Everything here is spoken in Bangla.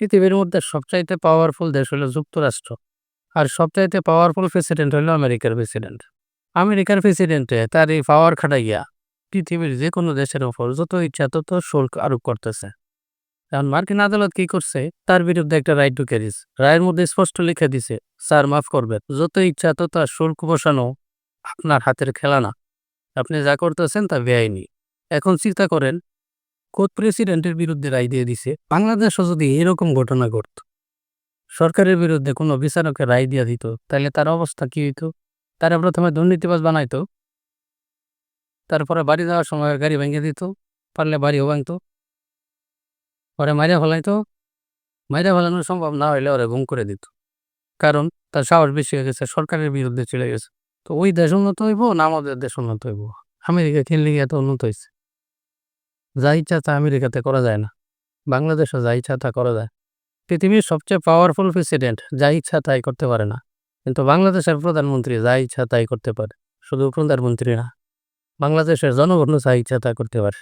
পৃথিবীর মধ্যে সবচাইতে পাওয়ারফুল দেশ হলো যুক্তরাষ্ট্র। আর সবচাইতে পাওয়ারফুল প্রেসিডেন্ট হলো আমেরিকার প্রেসিডেন্ট। আমেরিকার প্রেসিডেন্টে তার এই পাওয়ার খাটাইয়া পৃথিবীর যেকোনো দেশের উপর যত ইচ্ছা তত শুল্ক আরোপ করতেছে। এখন মার্কিন আদালত কি করছে, তার বিরুদ্ধে একটা রায় ঢুকে দিছে। রায়ের মধ্যে স্পষ্ট লিখে দিছে, স্যার মাফ করবেন, যত ইচ্ছা তত শুল্ক বসানো আপনার হাতের খেলা না। আপনি যা করতেছেন তা বেআইনি। এখন চিন্তা করেন, কোন প্রেসিডেন্টের বিরুদ্ধে রায় দিয়ে দিছে। বাংলাদেশও যদি এরকম ঘটনা ঘটত, সরকারের বিরুদ্ধে কোনো বিচারকের রায় দিয়ে দিত, তাহলে তার অবস্থা কি হইতো? তারা প্রথমে দুর্নীতিবাজ বানাইতো, তারপরে বাড়ি যাওয়ার সময় গাড়ি ভেঙে দিত, পারলে বাড়িও ভাঙতো, পরে মাইরা ফেলাইতো, মাইরা ফেলানো সম্ভব না হইলে ওরা গুম করে দিত। কারণ তার সাহস বেশি হয়ে গেছে, সরকারের বিরুদ্ধে চলে গেছে। তো ওই দেশ উন্নত হইব না আমাদের দেশ উন্নত হইব? আমেরিকা কিনলে এত উন্নত হয়েছে। যা ইচ্ছা তা আমেরিকাতে করা যায় না, বাংলাদেশও যা ইচ্ছা তা করা যায়। পৃথিবীর সবচেয়ে পাওয়ারফুল প্রেসিডেন্ট যা ইচ্ছা তাই করতে পারে না, কিন্তু বাংলাদেশের প্রধানমন্ত্রী যা ইচ্ছা তাই করতে পারে। শুধু প্রধানমন্ত্রী না, বাংলাদেশের জনগণও যা ইচ্ছা তা করতে পারে।